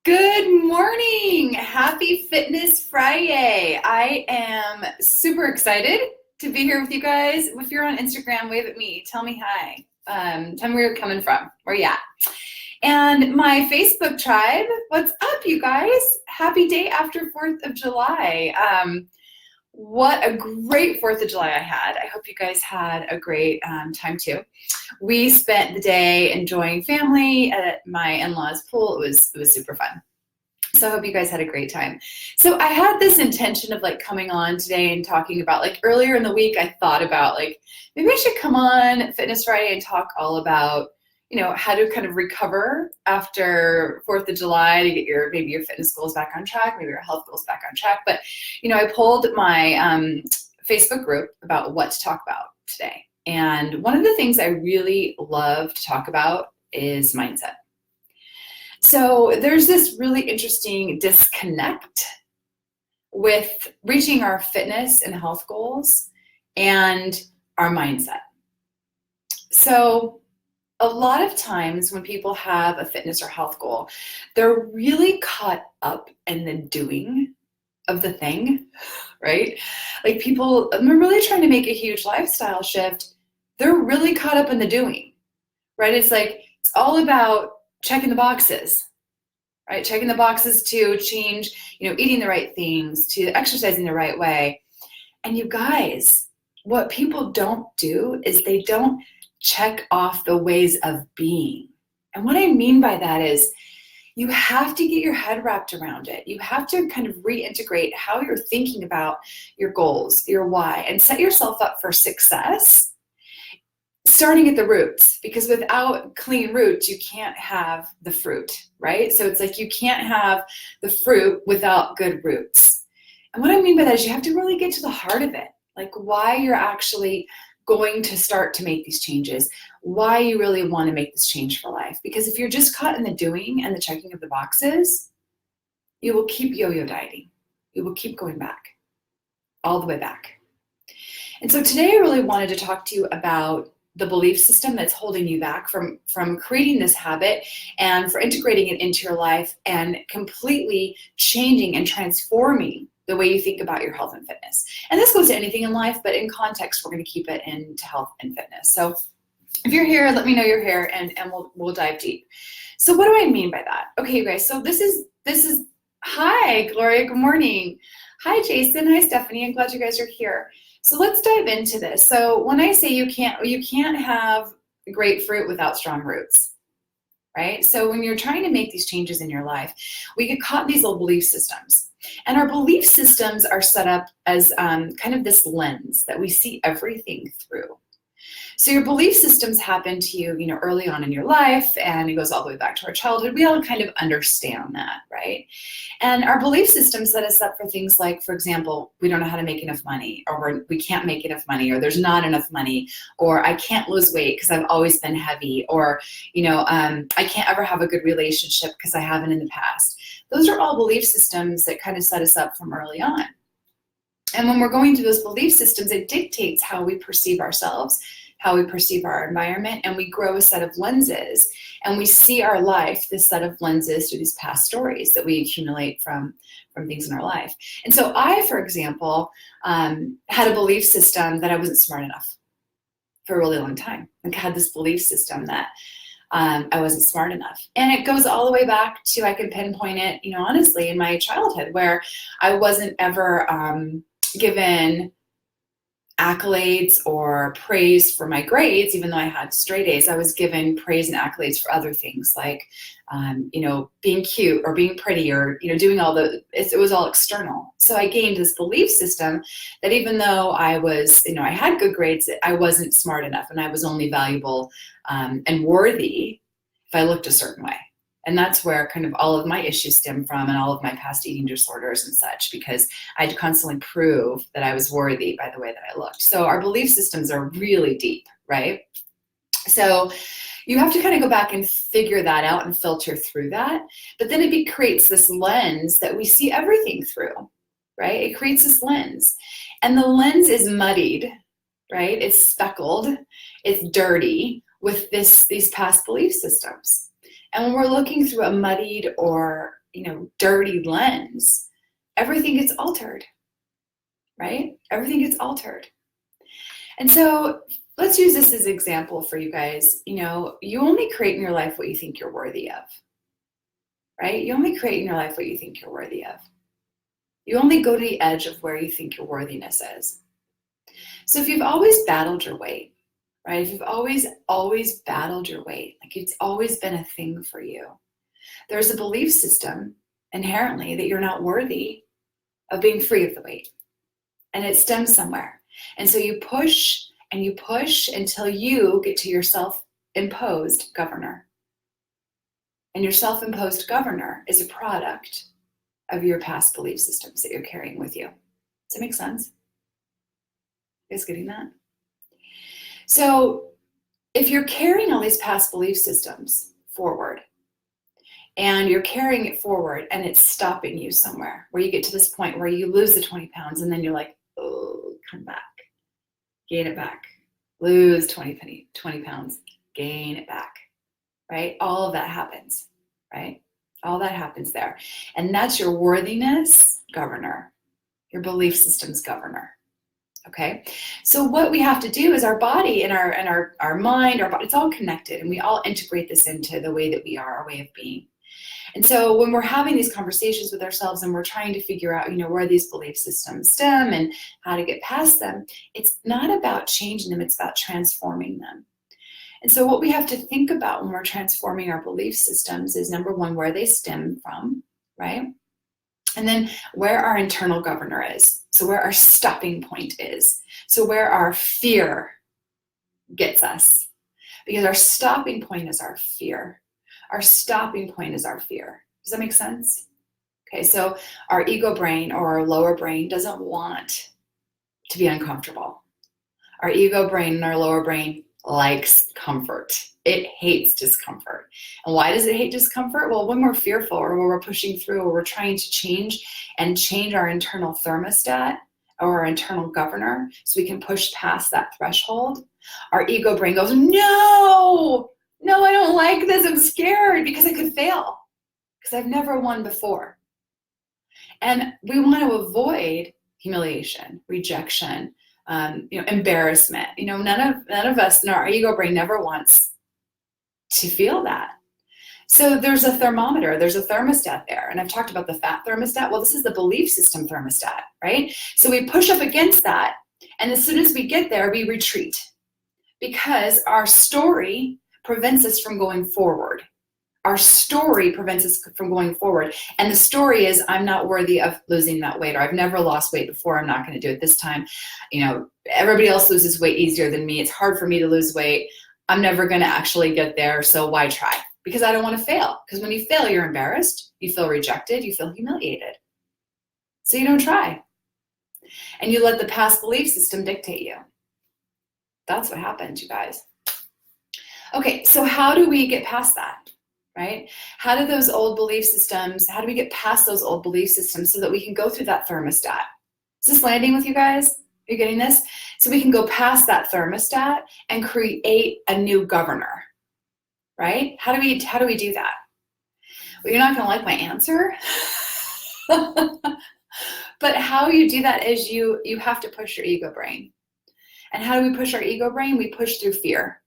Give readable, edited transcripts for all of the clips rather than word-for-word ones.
Good morning. Happy Fitness Friday. I am super excited to be here with you guys. If you're on Instagram, wave at me. Tell me hi. Tell me where you're coming from. Where you at? And my Facebook tribe, what's up, you guys? Happy day after 4th of July. What a great 4th of July I had. I hope you guys had a great time too. We spent the day enjoying family at my in-laws' pool. It was super fun. So I hope you guys had a great time. So I had this intention of coming on today and talking about earlier in the week, I thought about maybe I should come on Fitness Friday and talk all about how to kind of recover after 4th of July to get maybe your fitness goals back on track, maybe your health goals back on track. But, I polled my Facebook group about what to talk about today. And one of the things I really love to talk about is mindset. So there's this really interesting disconnect with reaching our fitness and health goals and our mindset. So a lot of times when people have a fitness or health goal, they're really caught up in the doing of the thing, right? People, they're really trying to make a huge lifestyle shift. They're really caught up in the doing, right? It's all about checking the boxes, right? Checking the boxes to change, eating the right things, to exercising the right way. And you guys, what people don't do is they don't check off the ways of being. And what I mean by that is you have to get your head wrapped around it. You have to kind of reintegrate how you're thinking about your goals, your why, and set yourself up for success, starting at the roots, because without clean roots, you can't have the fruit, right? So it's you can't have the fruit without good roots. And what I mean by that is you have to really get to the heart of it, why you're actually going to start to make these changes, why you really want to make this change for life. Because if you're just caught in the doing and the checking of the boxes, you will keep yo-yo dieting. You will keep going back, all the way back. And so today I really wanted to talk to you about the belief system that's holding you back from creating this habit and for integrating it into your life and completely changing and transforming the way you think about your health and fitness. And this goes to anything in life, but in context, we're going to keep it into health and fitness. So if you're here, let me know you're here and we'll dive deep. So what do I mean by that? Okay, you guys, so this is, hi, Gloria, good morning. Hi, Jason, hi, Stephanie, I'm glad you guys are here. So let's dive into this. So when I say you can't have grapefruit without strong roots, right? So when you're trying to make these changes in your life, we get caught in these little belief systems. And our belief systems are set up as kind of this lens that we see everything through. So your belief systems happen to you, early on in your life, and it goes all the way back to our childhood. We all kind of understand that, right? And our belief systems set us up for things like, for example, we don't know how to make enough money, or we can't make enough money, or there's not enough money, or I can't lose weight because I've always been heavy, or, I can't ever have a good relationship because I haven't in the past. Those are all belief systems that kind of set us up from early on. And when we're going through those belief systems, it dictates how we perceive ourselves, how we perceive our environment, and we grow a set of lenses, and we see our life, this set of lenses, through these past stories that we accumulate from things in our life. And so I, for example, had a belief system that I wasn't smart enough for a really long time. I had this belief system that I wasn't smart enough. And it goes all the way back to, I can pinpoint it, honestly, in my childhood, where I wasn't ever given accolades or praise for my grades. Even though I had straight A's, I was given praise and accolades for other things like, being cute or being pretty, or, doing it was all external. So I gained this belief system that even though I was, I had good grades, I wasn't smart enough, and I was only valuable and worthy if I looked a certain way. And that's where kind of all of my issues stem from, and all of my past eating disorders and such, because I had to constantly prove that I was worthy by the way that I looked. So our belief systems are really deep, right? So you have to kind of go back and figure that out and filter through that. But then it creates this lens that we see everything through, right? It creates this lens. And the lens is muddied, right? It's speckled, it's dirty with these past belief systems. And when we're looking through a muddied or dirty lens, everything gets altered, right? Everything gets altered. And so let's use this as an example for you guys. You only create in your life what you think you're worthy of, right? You only create in your life what you think you're worthy of. You only go to the edge of where you think your worthiness is. So if you've always battled your weight, right? If you've always battled your weight, like it's always been a thing for you, there's a belief system inherently that you're not worthy of being free of the weight. And it stems somewhere. And so you push and you push until you get to your self-imposed governor. And your self-imposed governor is a product of your past belief systems that you're carrying with you. Does that make sense? You guys getting that? So if you're carrying all these past belief systems forward, and you're carrying it forward and it's stopping you somewhere where you get to this point where you lose the 20 pounds and then you're like, oh, come back, gain it back, lose 20 pounds, gain it back, right? All of that happens, right? All that happens there. And that's your worthiness governor, your belief system's governor. Okay, so what we have to do is our body and our mind, our body, it's all connected, and we all integrate this into the way that we are, our way of being. And so when we're having these conversations with ourselves and we're trying to figure out, where these belief systems stem and how to get past them, it's not about changing them, it's about transforming them. And so what we have to think about when we're transforming our belief systems is, number one, where they stem from, right? And then where our internal governor is. So where our stopping point is. So where our fear gets us. Because our stopping point is our fear. Our stopping point is our fear. Does that make sense? Okay, so our ego brain or our lower brain doesn't want to be uncomfortable. Our ego brain and our lower brain likes comfort. It hates discomfort. And why does it hate discomfort? Well, when we're fearful or when we're pushing through or we're trying to change our internal thermostat or our internal governor so we can push past that threshold, our ego brain goes, no, I don't like this. I'm scared because I could fail because I've never won before. And we want to avoid humiliation, rejection, embarrassment. None of us, our ego brain never wants to feel that. So there's a thermometer, there's a thermostat there. And I've talked about the fat thermostat. Well, this is the belief system thermostat, right? So we push up against that. And as soon as we get there, we retreat because our story prevents us from going forward. Our story prevents us from going forward. And the story is, I'm not worthy of losing that weight, or I've never lost weight before. I'm not going to do it this time. Everybody else loses weight easier than me. It's hard for me to lose weight. I'm never going to actually get there. So why try? Because I don't want to fail. Because when you fail, you're embarrassed. You feel rejected. You feel humiliated. So you don't try. And you let the past belief system dictate you. That's what happens, you guys. Okay, so how do we get past that? Right? How do those old belief systems, how do we get past those old belief systems so that we can go through that thermostat? Is this landing with you guys? Are you getting this? So we can go past that thermostat and create a new governor, right? How do we do that? Well, you're not going to like my answer. But how you do that is you have to push your ego brain. And how do we push our ego brain? We push through fear.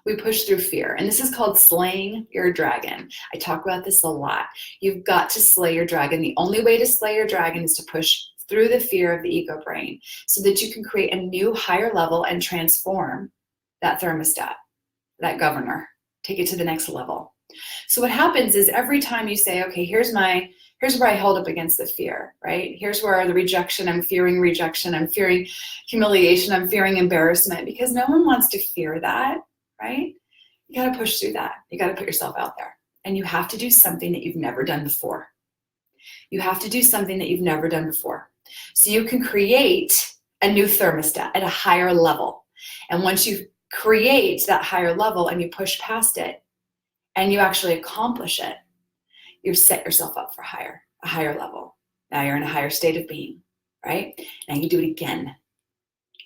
We push through fear. And this is called slaying your dragon. I talk about this a lot. You've got to slay your dragon. The only way to slay your dragon is to push through the fear of the ego brain so that you can create a new higher level and transform that thermostat, that governor, take it to the next level. So what happens is every time you say, okay, here's where I held up against the fear, right? Here's where the rejection, I'm fearing humiliation, I'm fearing embarrassment, because no one wants to fear that, right? You got to push through that. You got to put yourself out there. And you have to do something that you've never done before. You have to do something that you've never done before. So you can create a new thermostat at a higher level. And once you create that higher level and you push past it and you actually accomplish it, you set yourself up for a higher level. Now you're in a higher state of being, right? Now you do it again.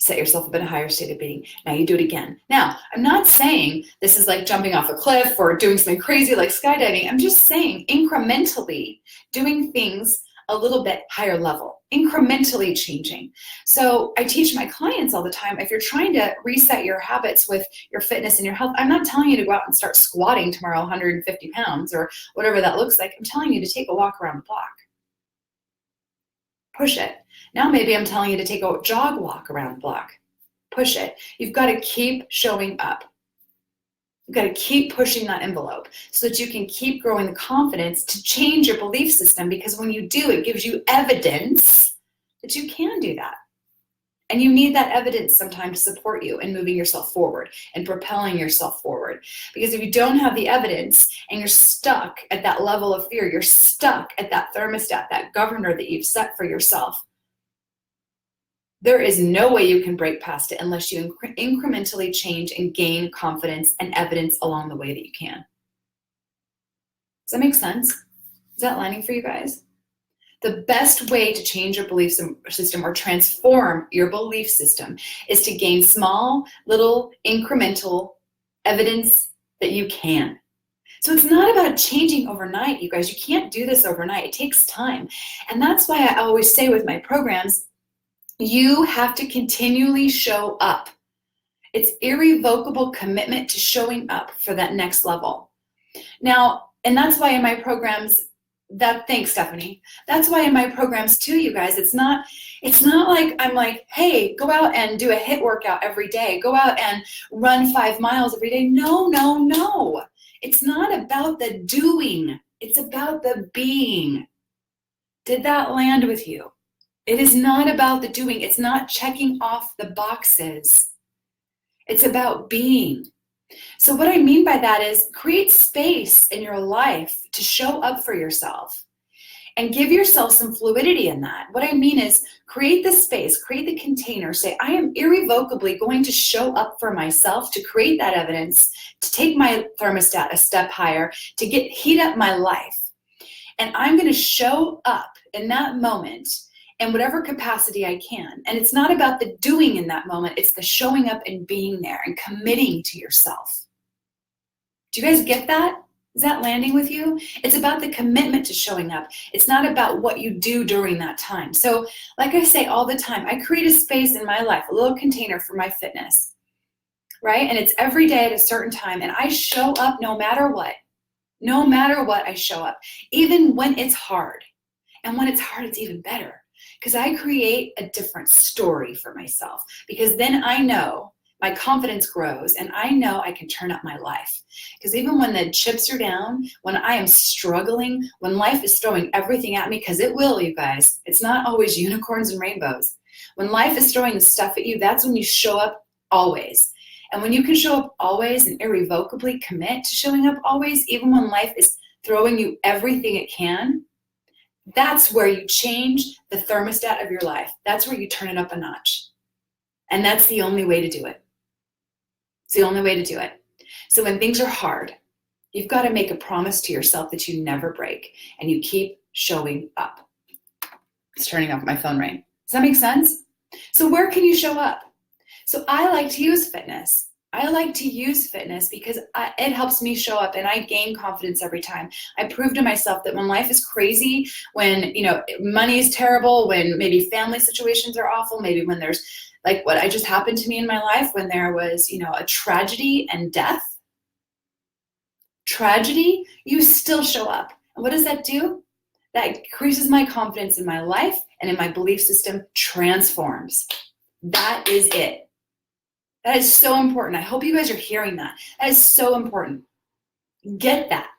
set yourself up in a higher state of being. Now you do it again. Now, I'm not saying this is like jumping off a cliff or doing something crazy like skydiving. I'm just saying incrementally doing things a little bit higher level, incrementally changing. So I teach my clients all the time, if you're trying to reset your habits with your fitness and your health, I'm not telling you to go out and start squatting tomorrow 150 pounds or whatever that looks like. I'm telling you to take a walk around the block. Push it. Now maybe I'm telling you to take a jog walk around the block. Push it. You've got to keep showing up. You've got to keep pushing that envelope so that you can keep growing the confidence to change your belief system, because when you do, it gives you evidence that you can do that. And you need that evidence sometimes to support you in moving yourself forward and propelling yourself forward. Because if you don't have the evidence and you're stuck at that level of fear, you're stuck at that thermostat, that governor that you've set for yourself, there is no way you can break past it unless you incrementally change and gain confidence and evidence along the way that you can. Does that make sense? Is that landing for you guys? The best way to change your belief system or transform your belief system is to gain small, little, incremental evidence that you can. So it's not about changing overnight, you guys. You can't do this overnight. It takes time. And that's why I always say with my programs, you have to continually show up. It's irrevocable commitment to showing up for that next level. Now, and that's why in my programs, thanks, Stephanie. That's why in my programs too, you guys, it's not like I'm like, hey, go out and do a HIIT workout every day. Go out and run 5 miles every day. No. It's not about the doing. It's about the being. Did that land with you? It is not about the doing. It's not checking off the boxes. It's about being. So what I mean by that is create space in your life to show up for yourself and give yourself some fluidity in that. What I mean is create the space, create the container, say, I am irrevocably going to show up for myself to create that evidence, to take my thermostat a step higher, to heat up my life. And I'm going to show up in that moment in whatever capacity I can. And it's not about the doing in that moment, it's the showing up and being there and committing to yourself. Do you guys get that? Is that landing with you? It's about the commitment to showing up. It's not about what you do during that time. So like I say all the time, I create a space in my life, a little container for my fitness, right? And it's every day at a certain time, and I show up no matter what. No matter what, I show up, even when it's hard. And when it's hard, it's even better. Because I create a different story for myself, because then I know my confidence grows and I know I can turn up my life. Because even when the chips are down, when I am struggling, when life is throwing everything at me, because it will, you guys, it's not always unicorns and rainbows. When life is throwing the stuff at you, that's when you show up always. And when you can show up always and irrevocably commit to showing up always, even when life is throwing you everything it can, that's where you change the thermostat of your life. That's where you turn it up a notch. And that's the only way to do it. It's the only way to do it. So when things are hard, you've got to make a promise to yourself that you never break, and you keep showing up. It's turning off my phone ring. Does that make sense? So where can you show up? So I like to use fitness. I like to use fitness because it helps me show up, and I gain confidence every time. I prove to myself that when life is crazy, when money is terrible, when maybe family situations are awful, maybe when there's like what I just happened to me in my life, when there was a tragedy and death, tragedy, you still show up. And what does that do? That increases my confidence in my life and in my belief system, transforms. That is it. That is so important. I hope you guys are hearing that. That is so important. Get that.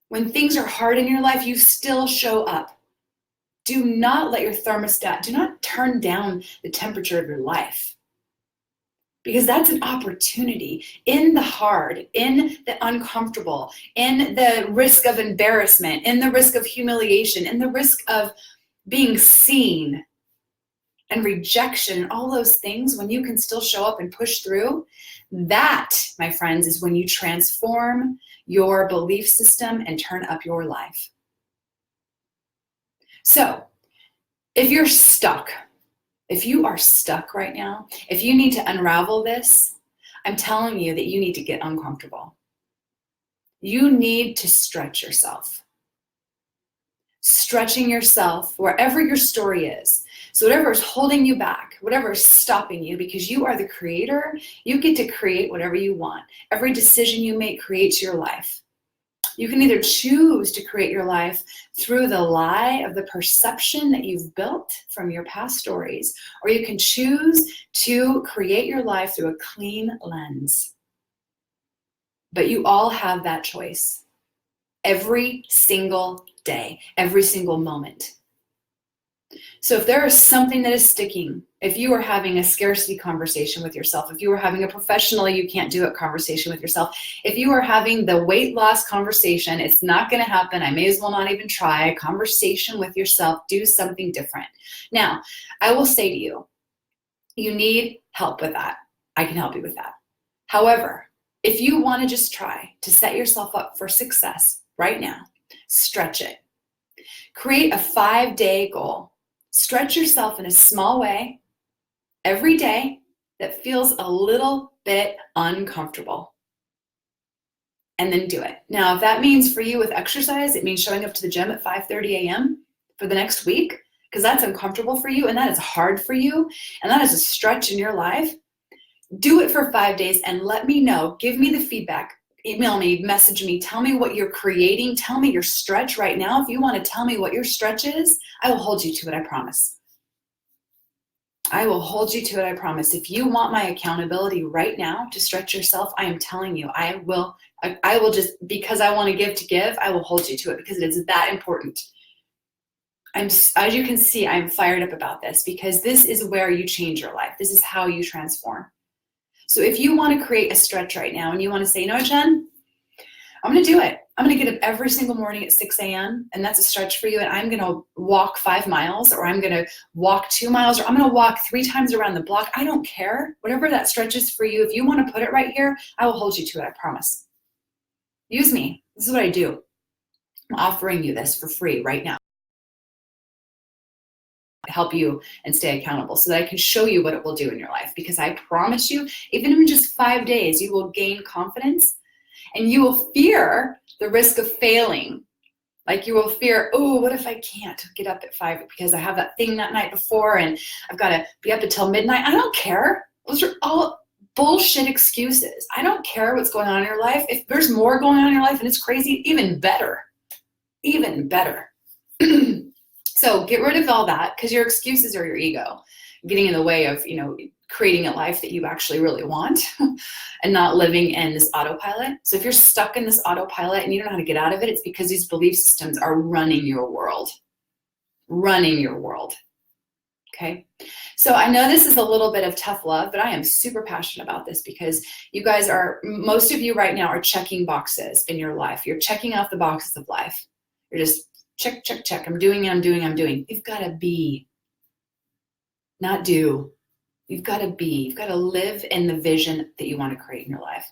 When things are hard in your life, you still show up. Do not let your thermostat, do not turn down the temperature of your life. Because that's an opportunity in the hard, in the uncomfortable, in the risk of embarrassment, in the risk of humiliation, in the risk of being seen and rejection, all those things. When you can still show up and push through, that, my friends, is when you transform your belief system and turn up your life. So if you're stuck, If you are stuck right now, if you need to unravel this, I'm telling you that you need to get uncomfortable. You need to stretch yourself. Stretching yourself wherever your story is. So whatever is holding you back, whatever is stopping you, because you are the creator, you get to create whatever you want. Every decision you make creates your life. You can either choose to create your life through the lie of the perception that you've built from your past stories, or you can choose to create your life through a clean lens. But you all have that choice every single day, every single moment. So if there is something that is sticking, if you are having a scarcity conversation with yourself, if you are having a professional you can't do it conversation with yourself, if you are having the weight loss conversation, it's not going to happen, I may as well not even try, a conversation with yourself, do something different. Now, I will say to you, you need help with that. I can help you with that. However, if you want to just try to set yourself up for success right now, stretch it. Create a 5-day goal. Stretch yourself in a small way every day that feels a little bit uncomfortable. And then do it. Now, if that means for you with exercise, it means showing up to the gym at 5:30 a.m. for the next week, because that's uncomfortable for you and that is hard for you, and that is a stretch in your life, do it for 5 days and let me know. Give me the feedback. Email me, message me, tell me what you're creating. Tell me your stretch right now. If you want to tell me what your stretch is, I will hold you to it, I promise. I will hold you to it, I promise. If you want my accountability right now to stretch yourself, I am telling you, I will just, because I want to give, I will hold you to it because it is that important. As you can see, I'm fired up about this because this is where you change your life. This is how you transform. So if you want to create a stretch right now and you want to say, you know what, Jen, I'm going to do it. I'm going to get up every single morning at 6 a.m. and that's a stretch for you. And I'm going to walk 5 miles, or I'm going to walk 2 miles, or I'm going to walk 3 times around the block. I don't care. Whatever that stretch is for you, if you want to put it right here, I will hold you to it. I promise. Use me. This is what I do. I'm offering you this for free right now. Help you and stay accountable so that I can show you what it will do in your life, because I promise you, even in just 5 days, you will gain confidence and you will fear the risk of failing. Like you will fear, oh, what if I can't get up at 5 because I have that thing that night before and I've got to be up until midnight. I don't care. Those are all bullshit excuses. I don't care what's going on in your life. If there's more going on in your life and it's crazy, even better. Even better. So get rid of all that, because your excuses are your ego getting in the way of, creating a life that you actually really want and not living in this autopilot. So if you're stuck in this autopilot and you don't know how to get out of it, it's because these belief systems are running your world. Okay. So I know this is a little bit of tough love, but I am super passionate about this because you guys most of you right now are checking boxes in your life. You're checking off the boxes of life. You're just check, check, check. I'm doing. You've got to be, not do. You've got to be. You've got to live in the vision that you want to create in your life.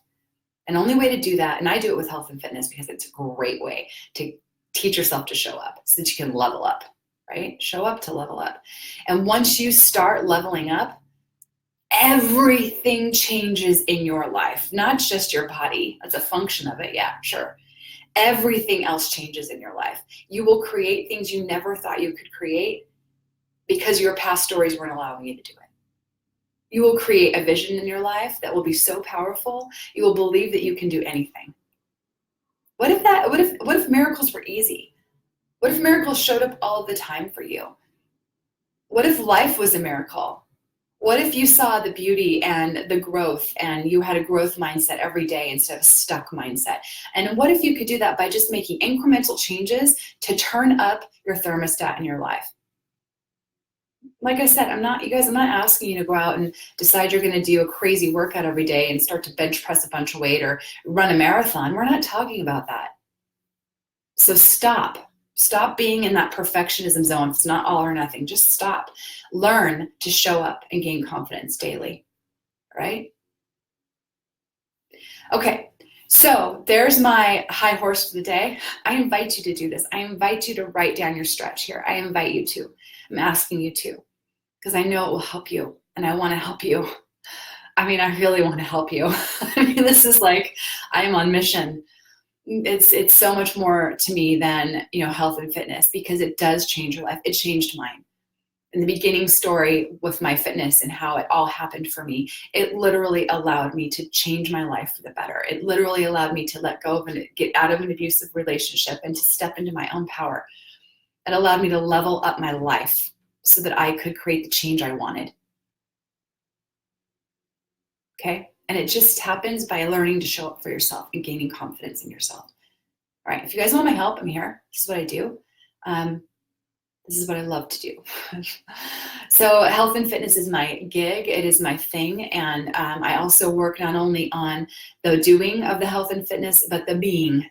And the only way to do that, and I do it with health and fitness because it's a great way to teach yourself to show up so that you can level up, right? Show up to level up. And once you start leveling up, everything changes in your life, not just your body. That's a function of it. Yeah, sure. Everything else changes in your life. You will create things you never thought you could create because your past stories weren't allowing you to do it. You will create a vision in your life that will be so powerful, you will believe that you can do anything. What if miracles were easy? What if miracles showed up all the time for you? What if life was a miracle? What if you saw the beauty and the growth and you had a growth mindset every day instead of a stuck mindset? And what if you could do that by just making incremental changes to turn up your thermostat in your life? Like I said, I'm not asking you to go out and decide you're going to do a crazy workout every day and start to bench press a bunch of weight or run a marathon. We're not talking about that. So stop being in that perfectionism zone. It's not all or nothing. Just stop. Learn to show up and gain confidence daily, right? Okay, so there's my high horse for the day. I invite you to do this. I invite you to write down your stretch here. I invite you to. I'm asking you to. because I know it will help you, and I want to help you. I mean, I really want to help you. I mean, this is like, I am on mission. It's so much more to me than, health and fitness, because it does change your life. It changed mine. In the beginning story with my fitness and how it all happened for me, it literally allowed me to change my life for the better. It literally allowed me to let go of and get out of an abusive relationship and to step into my own power. It allowed me to level up my life so that I could create the change I wanted. Okay? And it just happens by learning to show up for yourself and gaining confidence in yourself. All right, if you guys want my help, I'm here. This is what I do. This is what I love to do. So health and fitness is my gig. It is my thing. And I also work not only on the doing of the health and fitness, but the being,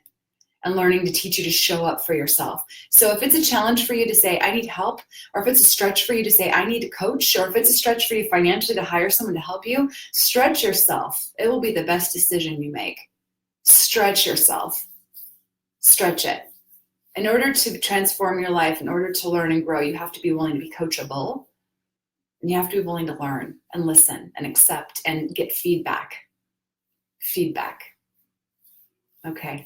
and learning to teach you to show up for yourself. So if it's a challenge for you to say, I need help, or if it's a stretch for you to say, I need a coach, or if it's a stretch for you financially to hire someone to help you, stretch yourself. It will be the best decision you make. Stretch yourself. Stretch it. In order to transform your life, in order to learn and grow, you have to be willing to be coachable. And you have to be willing to learn and listen and accept and get feedback. Feedback. Okay.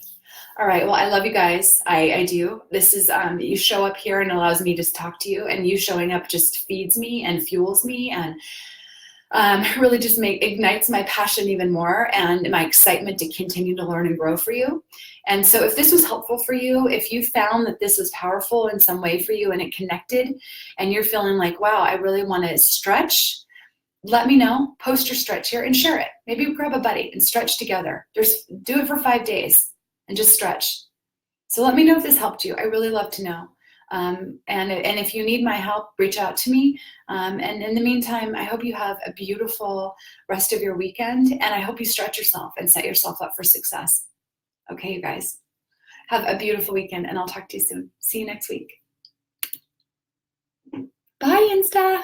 All right. Well, I love you guys. I do. This is, you show up here and allows me to just talk to you, and you showing up just feeds me and fuels me, and really just ignites my passion even more and my excitement to continue to learn and grow for you. And so if this was helpful for you, if you found that this was powerful in some way for you and it connected, and you're feeling like, wow, I really want to stretch, let me know. Post your stretch here and share it. Maybe grab a buddy and stretch together. Do it for 5 days and just stretch. So let me know if this helped you. I really love to know. And if you need my help, reach out to me. And in the meantime, I hope you have a beautiful rest of your weekend, and I hope you stretch yourself and set yourself up for success. Okay, you guys, have a beautiful weekend, and I'll talk to you soon. See you next week. Bye, Insta.